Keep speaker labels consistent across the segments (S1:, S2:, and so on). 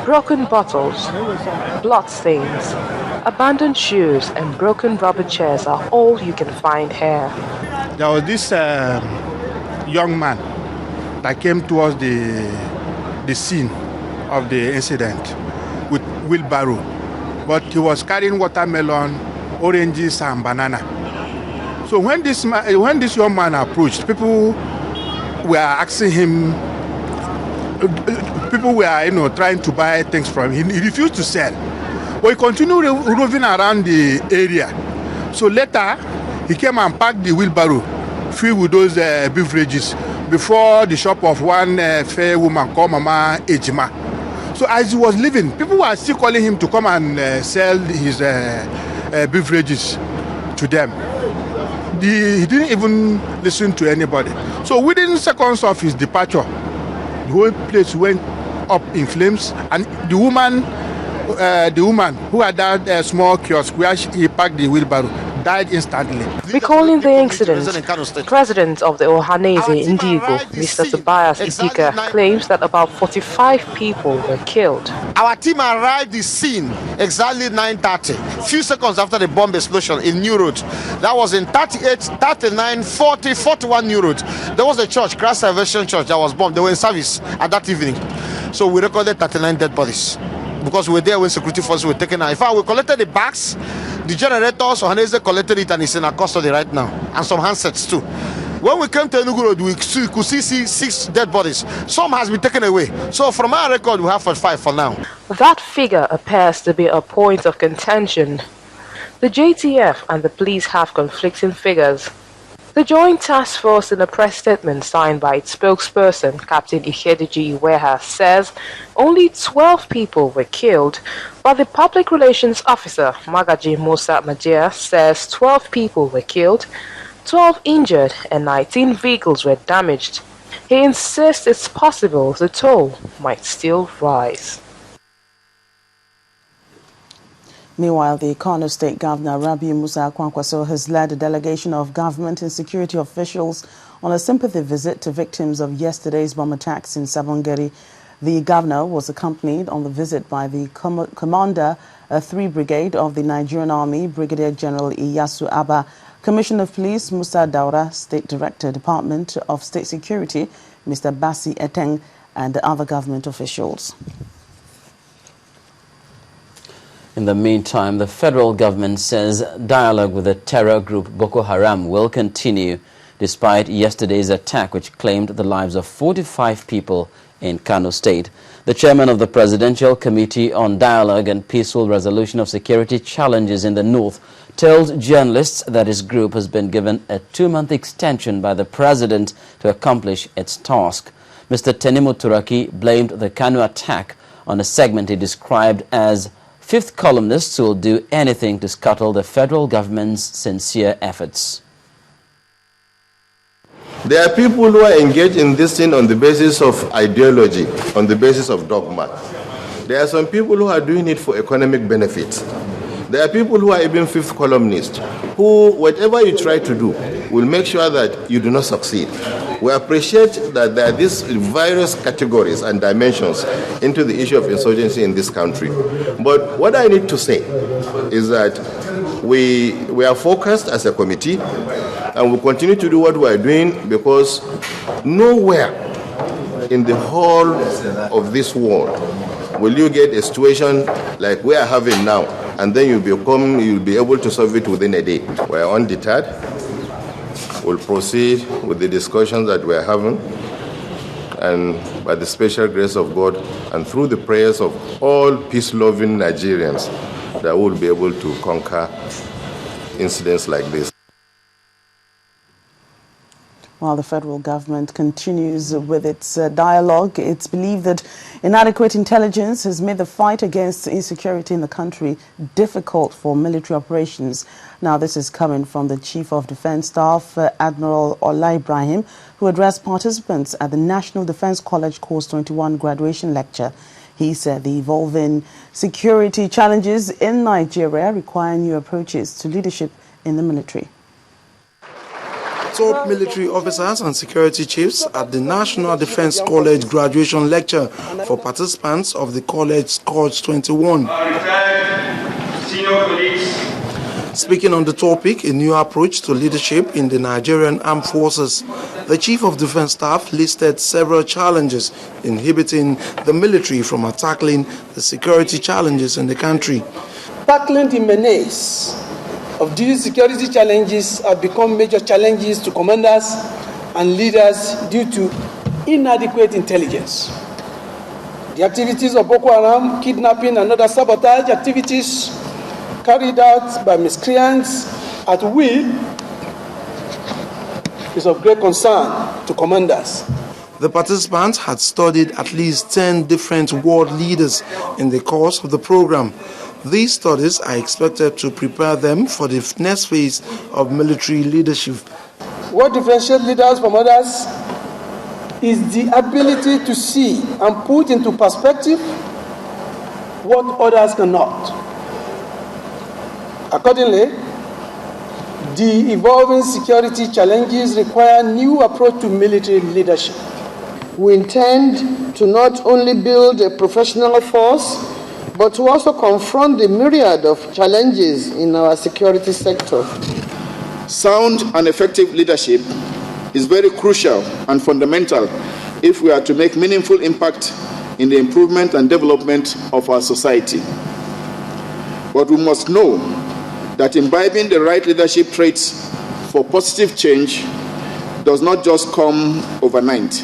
S1: Broken bottles, bloodstains, abandoned shoes and broken rubber chairs are all you can find here.
S2: There was this young man that came towards the scene of the incident with wheelbarrow, but he was carrying watermelon, oranges and banana. So when this young man approached, people were asking him, people were trying to buy things from him. He refused to sell, but he continued roving around the area. So later he came and packed the wheelbarrow filled with those beverages before the shop of one fair woman called Mama Ejima. So as he was leaving, people were still calling him to come and sell his beverages to them. He didn't even listen to anybody. So within seconds of his departure, the whole place went up in flames, and the woman who had that small kiosk where he parked the wheelbarrow died instantly.
S1: Recalling the incident, President of the Ohanese Indigo, Mr. Tobias Idika, claims that about 45 people were killed.
S3: Our team arrived at the scene exactly 9:30, few seconds after the bomb explosion in New Road. That was in 38, 39, 40, 41 New Road. There was a church, Christ Salvation Church, that was bombed. They were in service at that evening. So we recorded 39 dead bodies because we were there when security forces were taken out. In fact, we collected the bags, the generators, Ohanese collected it and it's in our custody right now, and some handsets too. When we came to Enugu Road, we could see 6 dead bodies. Some has been taken away. So from our record, we have 45 for now.
S1: That figure appears to be a point of contention. The JTF and the police have conflicting figures. The Joint Task Force, in a press statement signed by its spokesperson, Captain Ikediji Iweha, says only 12 people were killed, but the public relations officer, Magaji Musa Majia, says 12 people were killed, 12 injured, and 19 vehicles were damaged. He insists it's possible the toll might still rise.
S4: Meanwhile, the Kano State Governor, Rabi Musa Kwankwaso, has led a delegation of government and security officials on a sympathy visit to victims of yesterday's bomb attacks in Sabongeri. The governor was accompanied on the visit by the Commander 3 Brigade of the Nigerian Army, Brigadier General Iyasu Abba, Commissioner of Police Musa Daura, State Director, Department of State Security, Mr. Basi Eteng, and other government officials.
S5: In the meantime, the federal government says dialogue with the terror group Boko Haram will continue despite yesterday's attack which claimed the lives of 45 people in Kano State. The chairman of the Presidential Committee on Dialogue and Peaceful Resolution of Security Challenges in the North tells journalists that his group has been given a 2-month extension by the president to accomplish its task. Mr. Tenimu Turaki blamed the Kano attack on a segment he described as fifth columnists who will do anything to scuttle the federal government's sincere efforts.
S6: There are people who are engaged in this thing on the basis of ideology, on the basis of dogma. There are some people who are doing it for economic benefit. There are people who are even fifth columnists, who, whatever you try to do, will make sure that you do not succeed. We appreciate that there are these various categories and dimensions into the issue of insurgency in this country. But what I need to say is that we are focused as a committee and we continue to do what we are doing, because nowhere in the whole of this world will you get a situation like we are having now and then you'll be able to solve it within a day. We are undeterred. We'll proceed with the discussions that we are having, and by the special grace of God and through the prayers of all peace-loving Nigerians, that we'll be able to conquer incidents like this.
S4: While the federal government continues with its dialogue, it's believed that inadequate intelligence has made the fight against insecurity in the country difficult for military operations. Now, this is coming from the Chief of Defense Staff, Admiral Ola Ibrahim, who addressed participants at the National Defense College Course 21 graduation lecture. He said the evolving security challenges in Nigeria require new approaches to leadership in the military.
S7: top military officers and security chiefs at the National Defense College graduation lecture for participants of the college Course 21. Speaking on the topic, a new approach to leadership in the Nigerian Armed Forces, the Chief of Defense Staff listed several challenges inhibiting the military from tackling the security challenges in the country.
S8: Tackling the menace of these security challenges have become major challenges to commanders and leaders due to inadequate intelligence. The activities of Boko Haram, kidnapping and other sabotage activities carried out by miscreants at will is of great concern to commanders.
S7: The participants had studied at least 10 different world leaders in the course of the program. These studies are expected to prepare them for the next phase of military leadership.
S8: What differentiates leaders from others is the ability to see and put into perspective what others cannot. Accordingly, the evolving security challenges require a new approach to military leadership.
S9: We intend to not only build a professional force, but to also confront the myriad of challenges in our security sector.
S10: Sound and effective leadership is very crucial and fundamental if we are to make meaningful impact in the improvement and development of our society. But we must know that imbibing the right leadership traits for positive change does not just come overnight.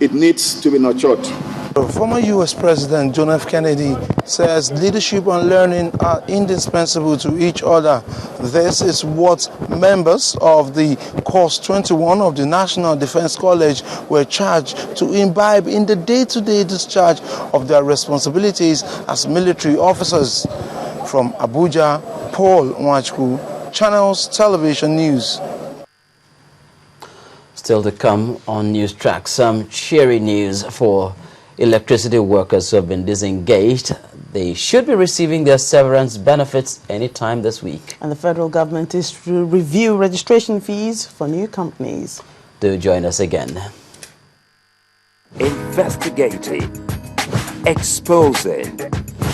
S10: It needs to be nurtured.
S7: Former U.S. President John F. Kennedy says leadership and learning are indispensable to each other. This is what members of the Course 21 of the National Defense College were charged to imbibe in the day-to-day discharge of their responsibilities as military officers. From Abuja, Paul Nwachukwu, Channels Television News.
S5: Still to come on News Track, some cheery news for electricity workers who have been disengaged. They should be receiving their severance benefits anytime this week.
S4: And the federal government is to review registration fees for new companies.
S5: Do join us again.
S11: Investigating, exposing,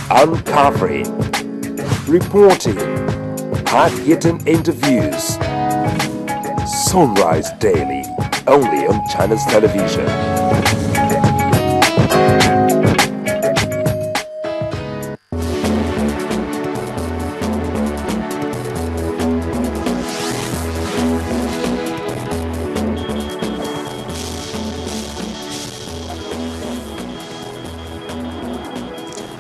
S11: uncovering, reporting, hard-hitting interviews. Sunrise Daily, only on Channels Television.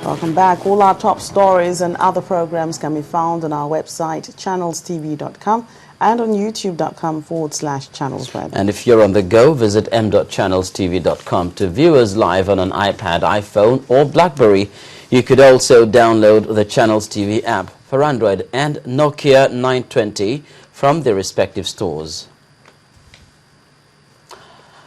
S4: Welcome back. All our top stories and other programs can be found on our website, channelstv.com, and on youtube.com/channelsweb.
S5: And if you're on the go, visit m.channelstv.com to view us live on an iPad, iPhone, or BlackBerry. You could also download the Channels TV app for Android and Nokia 920 from their respective stores.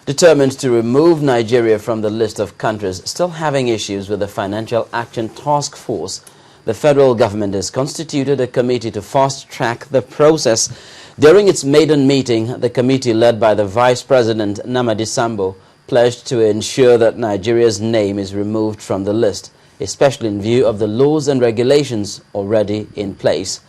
S5: Determined to remove Nigeria from the list of countries still having issues with the Financial Action Task Force, the federal government has constituted a committee to fast-track the process. During its maiden meeting, the committee, led by the Vice President Namadi Sambo, pledged to ensure that Nigeria's name is removed from the list, especially in view of the laws and regulations already in place.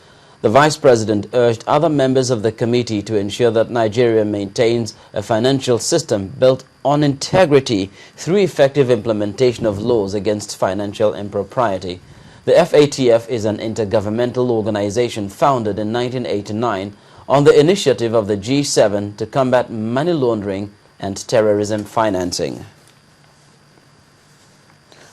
S5: The Vice President urged other members of the committee to ensure that Nigeria maintains a financial system built on integrity through effective implementation of laws against financial impropriety. The FATF is an intergovernmental organization founded in 1989 on the initiative of the G7 to combat money laundering and terrorism financing.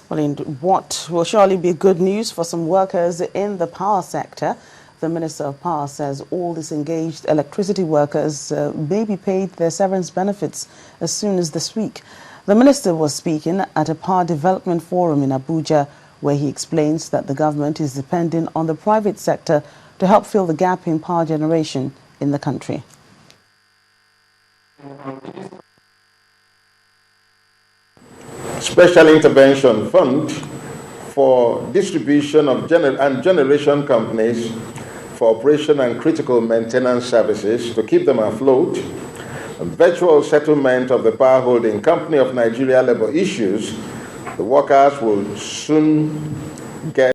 S4: Well, in what will surely be good news for some workers in the power sector, the Minister of Power says all disengaged electricity workers may be paid their severance benefits as soon as this week. The Minister was speaking at a power development forum in Abuja, where he explains that the government is depending on the private sector to help fill the gap in power generation in the country.
S6: Special Intervention Fund for distribution of generation companies for operation and critical maintenance services to keep them afloat, and virtual settlement of the power holding company of Nigeria labor issues, the workers will soon get